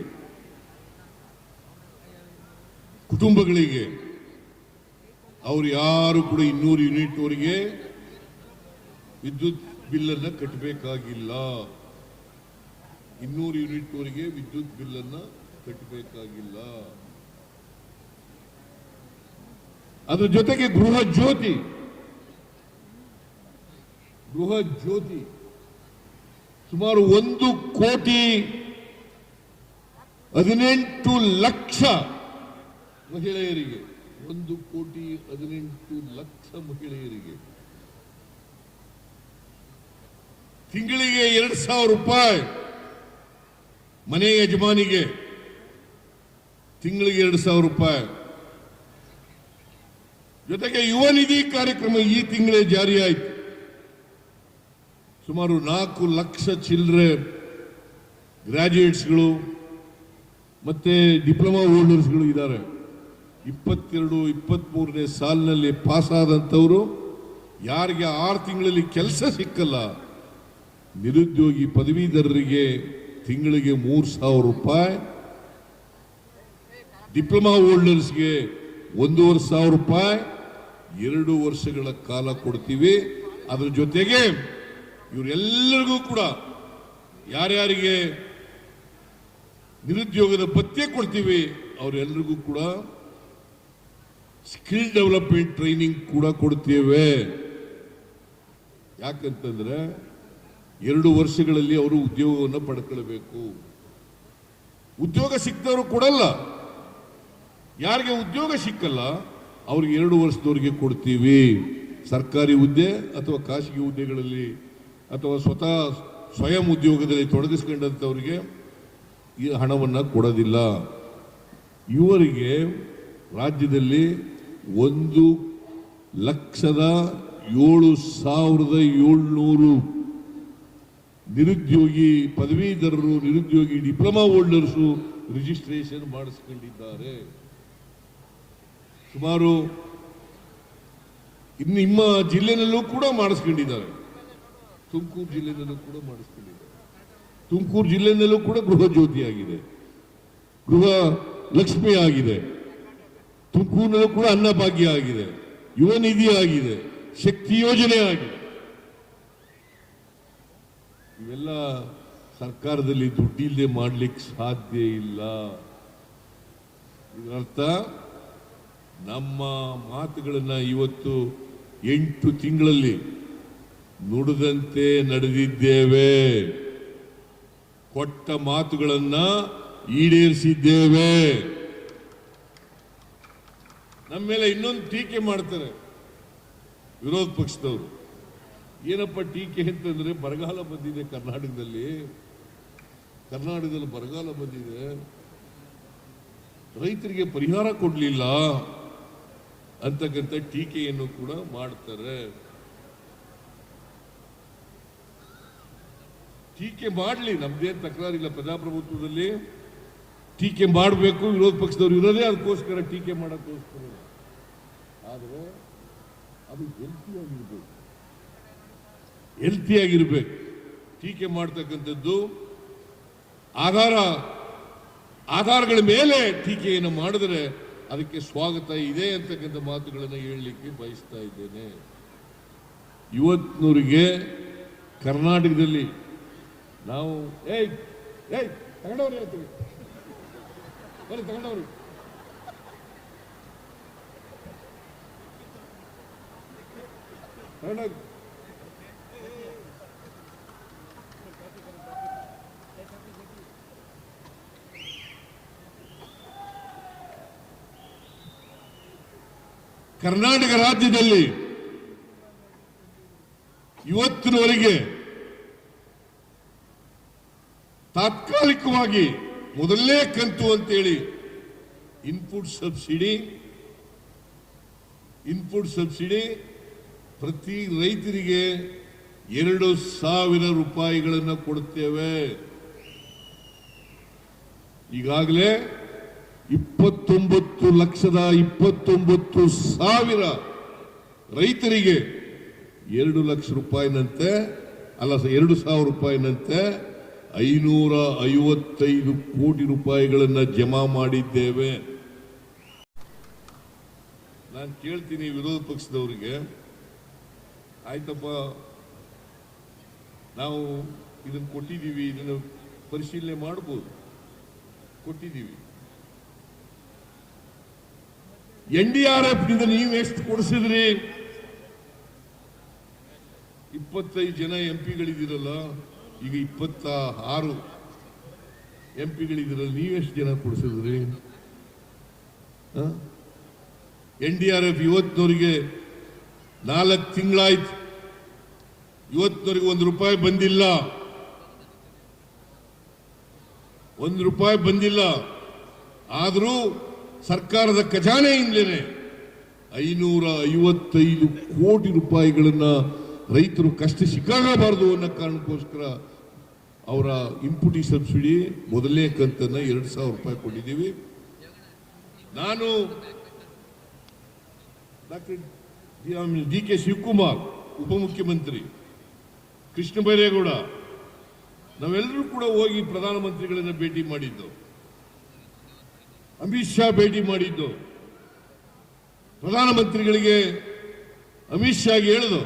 ಕುಟುಂಬಗಳಿಗೆ ಅವರು ಯಾರು ಕೂಡ 200 ಯೂನಿಟ್ ವರೆಗೆ ವಿದ್ಯುತ್ ಬಿಲ್ಲನ್ನು ಕಟ್ಟಬೇಕಾಗಿಲ್ಲ. 200 ಯೂನಿಟ್ ವರೆಗೆ ವಿದ್ಯುತ್ ಬಿಲ್ಲನ್ನು ಕಟ್ಟಬೇಕಾಗಿಲ್ಲ. ಅದರ ಜೊತೆಗೆ ಗೃಹ ಜ್ಯೋತಿ ಸುಮಾರು 1,18,00,000 ಮಹಿಳೆಯರಿಗೆ 1,18,00,000 ಮಹಿಳೆಯರಿಗೆ ತಿಂಗಳಿಗೆ $2,000 ಮನೆ ಯಜಮಾನಿಗೆ ತಿಂಗಳಿಗೆ $2,000. ಜೊತೆಗೆ ಯುವ ನಿಧಿ ಕಾರ್ಯಕ್ರಮ ಈ ತಿಂಗಳೇ ಜಾರಿಯಾಯಿತು. ಸುಮಾರು 4 ಲಕ್ಷ ಚಿಲ್ಲರೆ ಗ್ರಾಜ್ಯುಯೇಟ್ಸ್ಗಳು ಮತ್ತೆ ಡಿಪ್ಲೊಮಾ ಹೋಲ್ಡರ್ಸ್ಗಳು ಇದ್ದಾರೆ. 22-23ನೇ ಸಾಲಿನಲ್ಲಿ ಪಾಸ್ ಆದಂಥವರು ಯಾರಿಗೆ 6 ತಿಂಗಳಲ್ಲಿ ಕೆಲಸ ಸಿಕ್ಕಲ್ಲ, ನಿರುದ್ಯೋಗಿ ಪದವೀಧರರಿಗೆ ತಿಂಗಳಿಗೆ $3,000, ಡಿಪ್ಲೊಮಾ ಹೋಲ್ಡರ್ಸ್ಗೆ $1,500 2 ವರ್ಷಗಳ ಕಾಲ ಕೊಡ್ತೀವಿ. ಅದರ ಜೊತೆಗೆ ಇವರೆಲ್ಲರಿಗೂ ಕೂಡ ಯಾರ್ಯಾರಿಗೆ ನಿರುದ್ಯೋಗದ ಭತ್ಯೆ ಕೊಡ್ತೀವಿ ಅವರೆಲ್ಲರಿಗೂ ಕೂಡ ಸ್ಕಿಲ್ ಡೆವಲಪ್ಮೆಂಟ್ ಟ್ರೈನಿಂಗ್ ಕೂಡ ಕೊಡ್ತೇವೆ. ಯಾಕಂತಂದ್ರೆ 2 ವರ್ಷಗಳಲ್ಲಿ ಅವರು ಉದ್ಯೋಗವನ್ನು ಪಡ್ಕೊಳ್ಬೇಕು. ಉದ್ಯೋಗ ಸಿಕ್ಕದವರು ಕೊಡಲ್ಲ. ಯಾರಿಗೆ ಉದ್ಯೋಗ ಸಿಕ್ಕಲ್ಲ ಅವ್ರಿಗೆ 2 ವರ್ಷದವರೆಗೆ ಕೊಡ್ತೀವಿ. ಸರ್ಕಾರಿ ಹುದ್ದೆ ಅಥವಾ ಖಾಸಗಿ ಹುದ್ದೆಗಳಲ್ಲಿ ಅಥವಾ ಸ್ವಯಂ ಉದ್ಯೋಗದಲ್ಲಿ ತೊಡಗಿಸ್ಕೊಂಡಂಥವ್ರಿಗೆ ಈ ಹಣವನ್ನು ಕೊಡೋದಿಲ್ಲ. ಇವರಿಗೆ ರಾಜ್ಯದಲ್ಲಿ 1,07,700 ನಿರುದ್ಯೋಗಿ ಪದವೀಧರರು, ನಿರುದ್ಯೋಗಿ ಡಿಪ್ಲೊಮಾ ಹೋಲ್ಡರ್ಸು ರಿಜಿಸ್ಟ್ರೇಷನ್ ಮಾಡಿಸ್ಕೊಂಡಿದ್ದಾರೆ. ಸುಮಾರು ಇನ್ನು ನಿಮ್ಮ ಜಿಲ್ಲೆನಲ್ಲೂ ಕೂಡ ಮಾಡಿಸ್ಕೊಂಡಿದ್ದಾರೆ. ತುಮಕೂರು ಜಿಲ್ಲೆನಲ್ಲೂ ಕೂಡ ಮಾಡಿಸ್ಕೊಂಡಿದ್ದಾರೆ. ತುಮಕೂರು ಜಿಲ್ಲೆನಲ್ಲೂ ಕೂಡ ಗೃಹ ಜ್ಯೋತಿ ಆಗಿದೆ, ಗೃಹ ಲಕ್ಷ್ಮಿ ಆಗಿದೆ. ತುಮಕೂರಿನಲ್ಲೂ ಕೂಡ ಅನ್ನಭಾಗ್ಯ ಆಗಿದೆ, ಯುವ ನಿಧಿ ಆಗಿದೆ, ಶಕ್ತಿ ಯೋಜನೆ ಆಗಿದೆ. ಇವೆಲ್ಲ ಸರ್ಕಾರದಲ್ಲಿ ದುಡ್ಡಿಲ್ಲದೆ ಮಾಡ್ಲಿಕ್ಕೆ ಸಾಧ್ಯ ಇಲ್ಲ. ಇದರರ್ಥ ನಮ್ಮ ಮಾತುಗಳನ್ನ ಇವತ್ತು 8 ತಿಂಗಳಲ್ಲಿ ನುಡಿದಂತೆ ನಡೆದಿದ್ದೇವೆ. ಕೊಟ್ಟ ಮಾತುಗಳನ್ನ ಈಡೇರಿಸಿದ್ದೇವೆ. ನಮ್ಮ ಮೇಲೆ ಇನ್ನೊಂದು ಟೀಕೆ ಮಾಡ್ತಾರೆ ವಿರೋಧ ಪಕ್ಷದವರು. ಏನಪ್ಪ ಟೀಕೆ ಅಂತಂದ್ರೆ, ಬರಗಾಲ ಬಂದಿದೆ ಕರ್ನಾಟಕದಲ್ಲಿ ಬರಗಾಲ ಬಂದಿದೆ, ರೈತರಿಗೆ ಪರಿಹಾರ ಕೊಡಲಿಲ್ಲ ಅಂತಕ್ಕಂಥ ಟೀಕೆಯನ್ನು ಕೂಡ ಮಾಡ್ತಾರೆ. ಟೀಕೆ ಮಾಡಲಿ, ನಮ್ದೇನು ತಕರಾರಿಲ್ಲ. ಪ್ರಜಾಪ್ರಭುತ್ವದಲ್ಲಿ ಟೀಕೆ ಮಾಡಬೇಕು, ವಿರೋಧ ಪಕ್ಷದವರು ಇರೋದೇ ಅದಕ್ಕೋಸ್ಕರ, ಟೀಕೆ ಮಾಡೋಕ್ಕೋಸ್ಕರ. ಆದರೆ ಅದು ಹೆಲ್ತಿ ಆಗಿರ್ಬೇಕು. ಟೀಕೆ ಮಾಡ್ತಕ್ಕಂಥದ್ದು ಆಧಾರಗಳ ಮೇಲೆ ಟೀಕೆಯನ್ನು ಮಾಡಿದ್ರೆ ಅದಕ್ಕೆ ಸ್ವಾಗತ ಇದೆ ಅಂತಕ್ಕಂಥ ಮಾತುಗಳನ್ನು ಹೇಳಲಿಕ್ಕೆ ಬಯಸ್ತಾ ಇದ್ದೇನೆ. ಇವತ್ತಿನವರಿಗೆ ಕರ್ನಾಟಕದಲ್ಲಿ ನಾವು ತಗೊಂಡವ್ರು ಹೇಳ್ತೀವಿ, ತಗೊಂಡವ್ರು ಕರ್ನಾಟಕ ರಾಜ್ಯದಲ್ಲಿ ಇವತ್ತಿನವರೆಗೆ ತಾತ್ಕಾಲಿಕವಾಗಿ ಮೊದಲನೇ ಕಂತು ಅಂತೇಳಿ ಇನ್ಪುಟ್ ಸಬ್ಸಿಡಿ ಪ್ರತಿ ರೈತರಿಗೆ 2,000 ರೂಪಾಯಿಗಳನ್ನು ಕೊಡುತ್ತೇವೆ. ಈಗಾಗಲೇ 29,29,000 ರೈತರಿಗೆ 2 ಲಕ್ಷ ರೂಪಾಯಿನಂತೆ, ಅಲ್ಲ 2,000 ರೂಪಾಯಿನಂತೆ 555 ಕೋಟಿ ರೂಪಾಯಿಗಳನ್ನು ಜಮಾ ಮಾಡಿದ್ದೇವೆ. ನಾನು ಕೇಳ್ತೀನಿ ವಿರೋಧ ಪಕ್ಷದವರಿಗೆ, ಆಯ್ತಪ್ಪ ನಾವು ಇದನ್ನು ಕೊಟ್ಟಿದ್ದೀವಿ, ಇದನ್ನು ಪರಿಶೀಲನೆ ಮಾಡಬಹುದು, ಕೊಟ್ಟಿದ್ದೀವಿ. NDRF ನಿಂದ ನೀವು ಎಷ್ಟು ಕೊಡಿಸಿದ್ರಿ? 25 ಜನ MP ಗಳಿದ್ದೀರಲ್ಲ, ಈಗ 26 MP ಗಳಿದ್ದೀರಲ್ಲ, ನೀವೆಷ್ಟು ಜನ ಕೊಡಿಸಿದ್ರಿ? NDRF ಇವತ್ತಿನವರಿಗೆ 4 ತಿಂಗಳಾಯ್ತು, ಇವತ್ತಿನವರೆಗೆ 1 ರೂಪಾಯಿ ಬಂದಿಲ್ಲ, 1 ರೂಪಾಯಿ ಬಂದಿಲ್ಲ. ಆದರೂ ಸರ್ಕಾರದ ಖಜಾನೆಯಿಂದಲೇ 555 ಕೋಟಿ ರೂಪಾಯಿಗಳನ್ನ ರೈತರು ಕಷ್ಟ ಸಿಕ್ಕಾಗಬಾರದು ಅನ್ನೋ ಕಾರಣಕ್ಕೋಸ್ಕರ ಅವರ ಇನ್ಪುಟ್ ಸಬ್ಸಿಡಿ ಮೊದಲನೇ ಕಂತನ್ನ 2,000 ರೂಪಾಯಿ ಕೊಟ್ಟಿದ್ದೀವಿ. ನಾನು ಡಾಕ್ಟರ್ DK ಶಿವಕುಮಾರ್, ಉಪಮುಖ್ಯಮಂತ್ರಿ, ಕೃಷ್ಣ ಬೈರೇಗೌಡ, ನಾವೆಲ್ಲರೂ ಕೂಡ ಹೋಗಿ ಪ್ರಧಾನಮಂತ್ರಿಗಳನ್ನ ಭೇಟಿ ಮಾಡಿದ್ದು, ಅಮಿತ್ ಶಾ ಭೇಟಿ ಮಾಡಿದ್ದು. ಪ್ರಧಾನಮಂತ್ರಿಗಳಿಗೆ ಅಮಿತ್ ಶಾಗೆ ಹೇಳಿದು,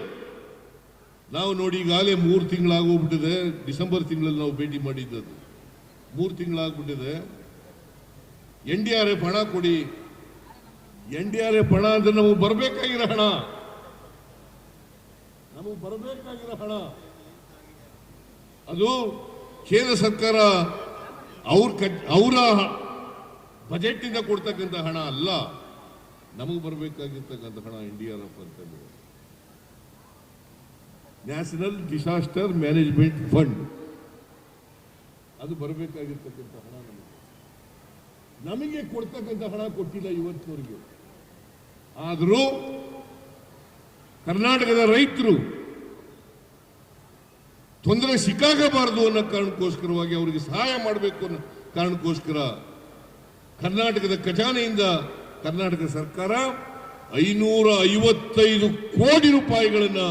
ನಾವು ನೋಡಿ ಈಗಾಗಲೇ 3 ತಿಂಗಳಾಗೋಗ್ಬಿಟ್ಟಿದೆ, ಡಿಸೆಂಬರ್ ತಿಂಗಳಲ್ಲಿ ನಾವು ಭೇಟಿ ಮಾಡಿದ್ದದು, 3 ತಿಂಗಳಾಗ್ಬಿಟ್ಟಿದೆ, NDRF ಹಣ ಕೊಡಿ. NDRF ಹಣ ಅಂದ್ರೆ ನಮಗೆ ಬರಬೇಕಾಗಿರೋ ಹಣ, ಅದು ಕೇಂದ್ರ ಸರ್ಕಾರ ಅವರ ಬಜೆಟ್ ಇಂದ ಕೊಡ್ತಕ್ಕಂಥ ಹಣ ಅಲ್ಲ, ನಮಗೆ ಬರಬೇಕಾಗಿರ್ತಕ್ಕಂಥ ಹಣ NDRF ಅಂತ ನ್ಯಾಷನಲ್ ಡಿಸಾಸ್ಟರ್ ಮ್ಯಾನೇಜ್ಮೆಂಟ್ ಫಂಡ್, ಅದು ಬರಬೇಕಾಗಿರ್ತಕ್ಕಂಥ ಹಣ ನಮಗೆ ಕೊಡ್ತಕ್ಕಂಥ ಹಣ ಕೊಟ್ಟಿಲ್ಲ ಇವತ್ತಿನವರೆಗೆ. ಆದರೂ ಕರ್ನಾಟಕದ ರೈತರು ತೊಂದರೆ ಸಿಕ್ಕಾಗಬಾರದು ಅನ್ನೋ ಕಾರಣಕ್ಕೋಸ್ಕರವಾಗಿ ಅವರಿಗೆ ಸಹಾಯ ಮಾಡಬೇಕು ಅನ್ನೋ ಕಾರಣಕ್ಕೋಸ್ಕರ ಕರ್ನಾಟಕದ ಖಜಾನೆಯಿಂದ ಕರ್ನಾಟಕ ಸರ್ಕಾರ 555 ಕೋಟಿ ರೂಪಾಯಿಗಳನ್ನ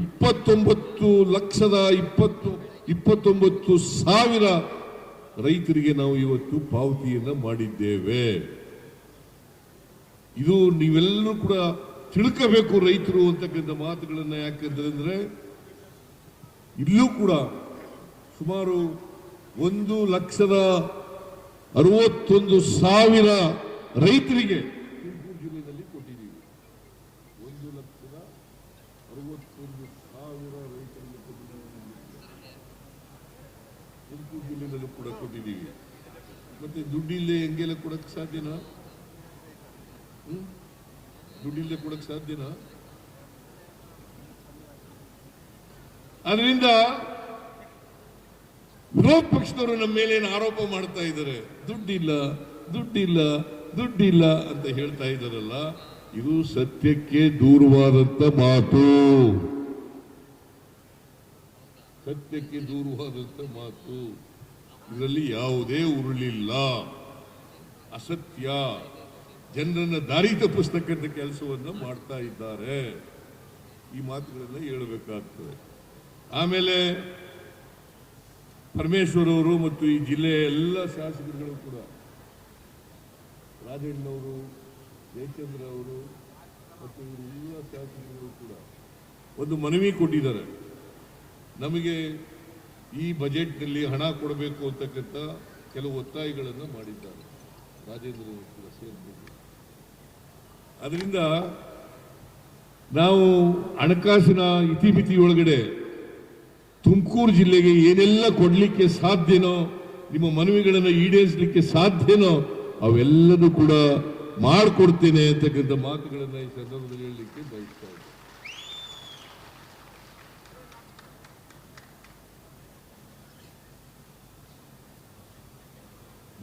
29,29,000 ರೈತರಿಗೆ ನಾವು ಇವತ್ತು ಪಾವತಿಯನ್ನ ಮಾಡಿದ್ದೇವೆ. ಇದು ನೀವೆಲ್ಲರೂ ಕೂಡ ತಿಳ್ಕೋಬೇಕು ರೈತರು ಅಂತಕ್ಕಂಥ ಮಾತುಗಳನ್ನ. ಯಾಕಂದ್ರೆ ಇಲ್ಲೂ ಕೂಡ ಸುಮಾರು 1,61,000 ರೈತರಿಗೆ ತುಮಕೂರು ಜಿಲ್ಲೆಯಲ್ಲಿ ಕೊಟ್ಟಿದ್ದೀವಿ. 1,61,000 ರೈತರಿಗೆ ತುಮಕೂರು ಜಿಲ್ಲೆಯಲ್ಲೂ ಕೂಡ ಕೊಟ್ಟಿದ್ದೀವಿ. ಮತ್ತೆ ದುಡ್ಡಿಲ್ಲದೆ ಹೆಂಗೆಲ್ಲ ಕೊಡಕ್ಕೆ ಸಾಧ್ಯನಾ? ದುಡ್ಡಿಲ್ಲದೆ ಕೊಡಕ್ಕೆ ಸಾಧ್ಯನಾ? ಅದರಿಂದ ವಿರೋಧ ಪಕ್ಷದವರು ನಮ್ಮ ಮೇಲೆ ಆರೋಪ ಮಾಡ್ತಾ ಇದ್ದಾರೆ, ದುಡ್ಡಿಲ್ಲ ದುಡ್ಡಿಲ್ಲ ದುಡ್ಡಿಲ್ಲ ಅಂತ ಹೇಳ್ತಾ ಇದ್ದಾರಲ್ಲ, ಇದು ಸತ್ಯಕ್ಕೆ ದೂರವಾದಂತ ಮಾತು. ಸತ್ಯಕ್ಕೆ ದೂರವಾದಂತ ಮಾತು. ಇದರಲ್ಲಿ ಯಾವುದೇ ಉರುಳಿಲ್ಲ, ಅಸತ್ಯ, ಜನರನ್ನ ದಾರಿ ತಪ್ಪಿಸ್ತಕ್ಕಂಥ ಕೆಲಸವನ್ನು ಮಾಡ್ತಾ ಇದ್ದಾರೆ. ಈ ಮಾತುಗಳನ್ನ ಹೇಳಬೇಕಾಗ್ತದೆ. ಆಮೇಲೆ ಪರಮೇಶ್ವರ್ ಅವರು ಮತ್ತು ಈ ಜಿಲ್ಲೆಯ ಎಲ್ಲ ಶಾಸಕರುಗಳು ಕೂಡ, ರಾಜಣ್ಣವರು, ಜಯಚಂದ್ರ ಅವರು ಮತ್ತು ಇವರೆಲ್ಲ ಶಾಸಕರು ಕೂಡ ಒಂದು ಮನವಿ ಕೊಟ್ಟಿದ್ದಾರೆ. ನಮಗೆ ಈ ಬಜೆಟ್ನಲ್ಲಿ ಹಣ ಕೊಡಬೇಕು ಅಂತಕ್ಕಂಥ ಕೆಲವು ಒತ್ತಾಯಗಳನ್ನು ಮಾಡಿದ್ದಾರೆ. ರಾಜೇಂದ್ರ ಕೂಡ ಸೇರಿಬಿಟ್ಟು ಅದರಿಂದ ನಾವು ಹಣಕಾಸಿನ ಇತಿಮಿತಿಯೊಳಗಡೆ ತುಮಕೂರು ಜಿಲ್ಲೆಗೆ ಏನೆಲ್ಲ ಕೊಡಲಿಕ್ಕೆ ಸಾಧ್ಯನೋ, ನಿಮ್ಮ ಮನವಿಗಳನ್ನು ಈಡೇರಿಸಲಿಕ್ಕೆ ಸಾಧ್ಯನೋ ಅವೆಲ್ಲನೂ ಕೂಡ ಮಾಡಿಕೊಡ್ತೇನೆ ಅಂತಕ್ಕಂಥ ಮಾತುಗಳನ್ನು ಈ ಸಂದರ್ಭದಲ್ಲಿ ಹೇಳಲಿಕ್ಕೆ ಬಯಸ್ತಾ ಇದ್ದೇನೆ.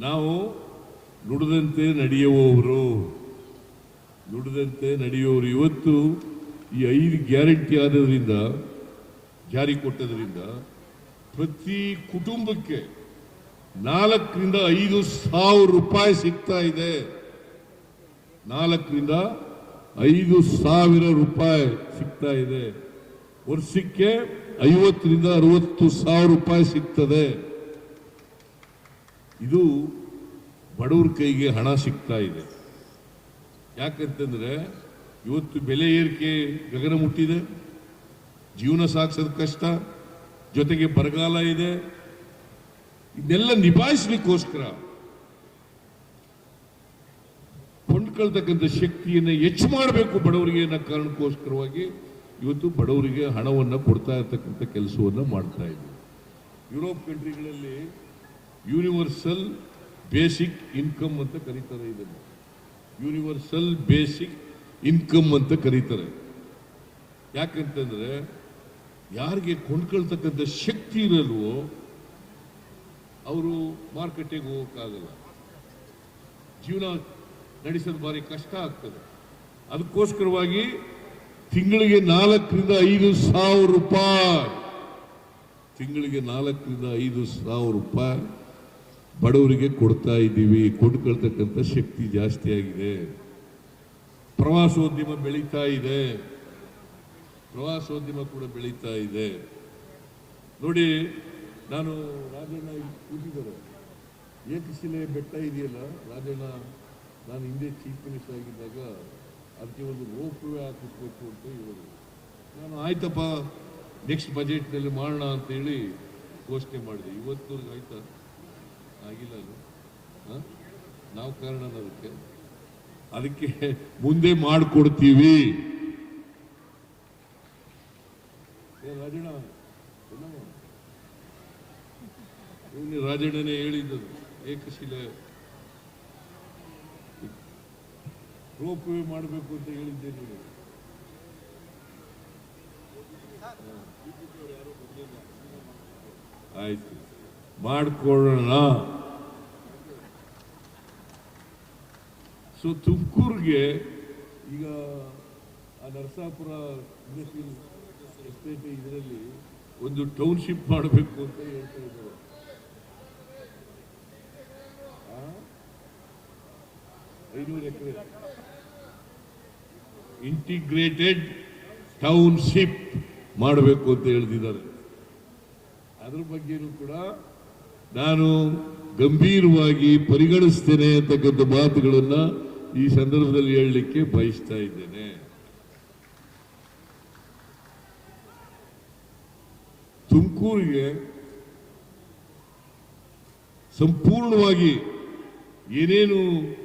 ನಾವು ನುಡಿದಂತೆ ನಡೆಯುವವರು, ನುಡಿದಂತೆ ನಡೆಯುವವರು. ಇವತ್ತು ಈ 5 ಗ್ಯಾರಂಟಿ ಆದ್ರಿಂದ, ಜಾರಿ ಕೊಟ್ಟದ್ರಿಂದ ಪ್ರತಿ ಕುಟುಂಬಕ್ಕೆ 4,000 ರಿಂದ 5,000 ರೂಪಾಯಿ ಸಿಗ್ತಾ ಇದೆ. 4,000 ರಿಂದ 5,000 ರೂಪಾಯಿ ಸಿಗ್ತಾ ಇದೆ. ವರ್ಷಕ್ಕೆ 50,000 ರಿಂದ 60,000 ರೂಪಾಯಿ ಸಿಗ್ತದೆ. ಇದು ಬಡವರ ಕೈಗೆ ಹಣ ಸಿಗ್ತಾ ಇದೆ. ಯಾಕಂತಂದ್ರೆ ಇವತ್ತು ಬೆಲೆ ಏರಿಕೆ ಗಗನ ಮುಟ್ಟಿದೆ, ಜೀವನ ಸಾಗಿಸೋದು ಕಷ್ಟ, ಜೊತೆಗೆ ಬರಗಾಲ ಇದೆ. ಇದನ್ನೆಲ್ಲ ನಿಭಾಯಿಸಲಿಕ್ಕೋಸ್ಕರ ಕೊಂಡ್ಕೊಳ್ತಕ್ಕಂಥ ಶಕ್ತಿಯನ್ನು ಹೆಚ್ಚು ಮಾಡಬೇಕು ಬಡವರಿಗೆ ಅನ್ನೋ ಕಾರಣಕ್ಕೋಸ್ಕರವಾಗಿ ಇವತ್ತು ಬಡವರಿಗೆ ಹಣವನ್ನು ಕೊಡ್ತಾ ಇರ್ತಕ್ಕಂಥ ಕೆಲಸವನ್ನು ಮಾಡ್ತಾ ಇದ್ದೀವಿ. ಯುರೋಪ್ ಕಂಟ್ರಿಗಳಲ್ಲಿ ಯೂನಿವರ್ಸಲ್ ಬೇಸಿಕ್ ಇನ್ಕಮ್ ಅಂತ ಕರೀತಾರೆ. ಇದನ್ನು ಯೂನಿವರ್ಸಲ್ ಬೇಸಿಕ್ ಇನ್ಕಮ್ ಅಂತ ಕರೀತಾರೆ. ಯಾಕಂತಂದ್ರೆ ಯಾರಿಗೆ ಕೊಂಡ್ಕೊಳ್ತಕ್ಕಂಥ ಶಕ್ತಿ ಇರಲ್ವೋ ಅವರು ಮಾರ್ಕೆಟಿಗೆ ಹೋಗೋಕ್ಕಾಗಲ್ಲ, ಜೀವನ ನಡೆಸೋದು ಭಾರಿ ಕಷ್ಟ ಆಗ್ತದೆ. ಅದಕ್ಕೋಸ್ಕರವಾಗಿ ತಿಂಗಳಿಗೆ 4,000 ರಿಂದ 5,000 ರೂಪಾಯಿ, ತಿಂಗಳಿಗೆ 4,000 ರಿಂದ 5,000 ರೂಪಾಯಿ ಬಡವರಿಗೆ ಕೊಡ್ತಾ ಇದ್ದೀವಿ. ಕೊಂಡ್ಕೊಳ್ತಕ್ಕಂಥ ಶಕ್ತಿ ಜಾಸ್ತಿ ಆಗಿದೆ. ಪ್ರವಾಸೋದ್ಯಮ ಬೆಳೀತಾ ಇದೆ, ಪ್ರವಾಸೋದ್ಯಮ ಕೂಡ ಬೆಳೀತಾ ಇದೆ. ನೋಡಿ, ನಾನು ರಾಜಣ್ಣ ಕೂತಿದ್ದಾರೆ, ಏಕಶಿಲೆ ಬೆಟ್ಟ ಇದೆಯಲ್ಲ ರಾಜಣ್ಣ, ನಾನು ಹಿಂದೆ ಚೀಫ್ ಮಿನಿಸ್ಟರ್ ಆಗಿದ್ದಾಗ ಅದಕ್ಕೆ ಒಂದು ರೋಪ್ ವೇ ಹಾಕಿಸ್ಬೇಕು ಅಂತ ಹೇಳಿದ್ರು. ನಾನು ಆಯ್ತಪ್ಪ ನೆಕ್ಸ್ಟ್ ಬಜೆಟ್ನಲ್ಲಿ ಮಾಡೋಣ ಅಂತೇಳಿ ಘೋಷಣೆ ಮಾಡಿದೆ. ಇವತ್ತುವರೆಗೆ ಆಯ್ತಾ? ಆಗಿಲ್ಲ. ಅದು ನಾವು ಕಾರಣ ಅದಕ್ಕೆ ಮುಂದೆ ಮಾಡಿಕೊಡ್ತೀವಿ. ರಾಜಣ್ಣ ರಾಜಣ್ಣನೇ ಹೇಳಿದ್ದು ಏಕಶಿಲೆ ರೋಪ್ ವೇ ಮಾಡಬೇಕು ಅಂತ ಹೇಳಿದ್ದೆ ನೀವು. ಆಯ್ತು, ಮಾಡ್ಕೊಳ್ಳೋಣ. ಸೊ ತುಮಕೂರಿಗೆ ಈಗ ಆ ನರಸಾಪುರ ಇಂಡಸ್ಟ್ರಿಯಲ್ ಎಸ್ಟೇಟ್ ಇದರಲ್ಲಿ ಒಂದು ಟೌನ್ಶಿಪ್ ಮಾಡಬೇಕು ಅಂತ ಹೇಳ್ತಾ ಇದ್ದಾರೆ. 500 ಎಕರೆ ಇಂಟಿಗ್ರೇಟೆಡ್ ಟೌನ್ಶಿಪ್ ಮಾಡಬೇಕು ಅಂತ ಹೇಳ್ತಿದ್ದಾರೆ. ಅದ್ರ ಬಗ್ಗೆನೂ ಕೂಡ ನಾನು ಗಂಭೀರವಾಗಿ ಪರಿಗಣಿಸ್ತೇನೆ ಅಂತಕ್ಕಂಥ ಮಾತುಗಳನ್ನ ಈ ಸಂದರ್ಭದಲ್ಲಿ ಹೇಳಲಿಕ್ಕೆ ಬಯಸ್ತಾ ಇದ್ದೇನೆ. ತುಮಕೂರಿಗೆ ಸಂಪೂರ್ಣವಾಗಿ ಏನೇನು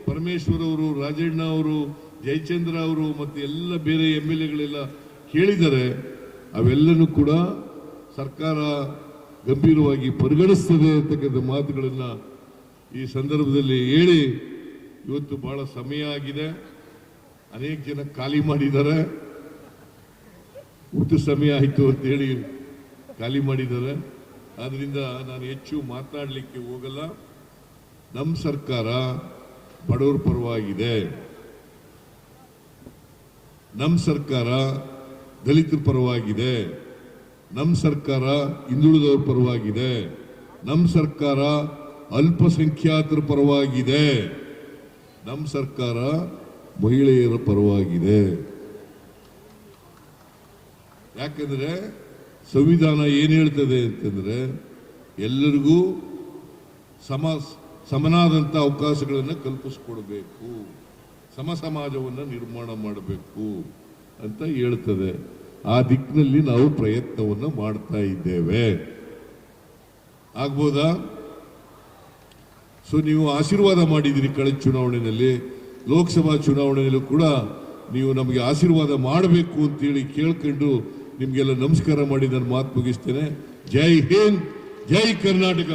ಪರಮೇಶ್ವರ್ ಅವರು, ರಾಜಣ್ಣ ಅವರು, ಜಯಚಂದ್ರ ಅವರು ಮತ್ತೆ ಎಲ್ಲ ಬೇರೆ MLAಗಳೆಲ್ಲ ಹೇಳಿದ್ದಾರೆ, ಅವೆಲ್ಲನೂ ಕೂಡ ಸರ್ಕಾರ ಗಂಭೀರವಾಗಿ ಪರಿಗಣಿಸ್ತದೆ ಅಂತಕ್ಕಂಥ ಮಾತುಗಳನ್ನ ಈ ಸಂದರ್ಭದಲ್ಲಿ ಹೇಳಿ, ಇವತ್ತು ಬಹಳ ಸಮಯ ಆಗಿದೆ, ಅನೇಕ ಜನ ಖಾಲಿ ಮಾಡಿದ್ದಾರೆ, ಊಟ ಸಮಯ ಆಯಿತು ಅಂತೇಳಿ ಖಾಲಿ ಮಾಡಿದ್ದಾರೆ. ಆದ್ರಿಂದ ನಾನು ಹೆಚ್ಚು ಮಾತನಾಡಲಿಕ್ಕೆ ಹೋಗಲ್ಲ. ನಮ್ಮ ಸರ್ಕಾರ ಬಡವರ ಪರವಾಗಿದೆ, ನಮ್ಮ ಸರ್ಕಾರ ದಲಿತರ ಪರವಾಗಿದೆ, ನಮ್ಮ ಸರ್ಕಾರ ಹಿಂದುಳಿದವರ ಪರವಾಗಿದೆ, ನಮ್ಮ ಸರ್ಕಾರ ಅಲ್ಪಸಂಖ್ಯಾತರ ಪರವಾಗಿದೆ, ನಮ್ಮ ಸರ್ಕಾರ ಮಹಿಳೆಯರ ಪರವಾಗಿದೆ. ಯಾಕಂದ್ರೆ ಸಂವಿಧಾನ ಏನ್ ಹೇಳ್ತದೆ ಅಂತಂದ್ರೆ ಎಲ್ಲರಿಗೂ ಸಮನಾದಂಥ ಅವಕಾಶಗಳನ್ನು ಕಲ್ಪಿಸಿಕೊಡ್ಬೇಕು, ಸಮಾಜವನ್ನು ನಿರ್ಮಾಣ ಮಾಡಬೇಕು ಅಂತ ಹೇಳ್ತದೆ. ಆ ದಿಕ್ಕಿನಲ್ಲಿ ನಾವು ಪ್ರಯತ್ನವನ್ನು ಮಾಡ್ತಾ ಇದ್ದೇವೆ. ಆಗ್ಬೋದಾ? ಸೊ ನೀವು ಆಶೀರ್ವಾದ ಮಾಡಿದಿರಿ ಕಳೆದ ಚುನಾವಣೆಯಲ್ಲಿ, ಲೋಕಸಭಾ ಚುನಾವಣೆಯಲ್ಲೂ ಕೂಡ ನೀವು ನಮಗೆ ಆಶೀರ್ವಾದ ಮಾಡಬೇಕು ಅಂತೇಳಿ ಕೇಳ್ಕೊಂಡು ನಿಮಗೆಲ್ಲ ನಮಸ್ಕಾರ ಮಾಡಿ ನಾನು ಮಾತು ಮುಗಿಸ್ತೇನೆ. ಜೈ ಹಿಂದ್, ಜೈ ಕರ್ನಾಟಕ.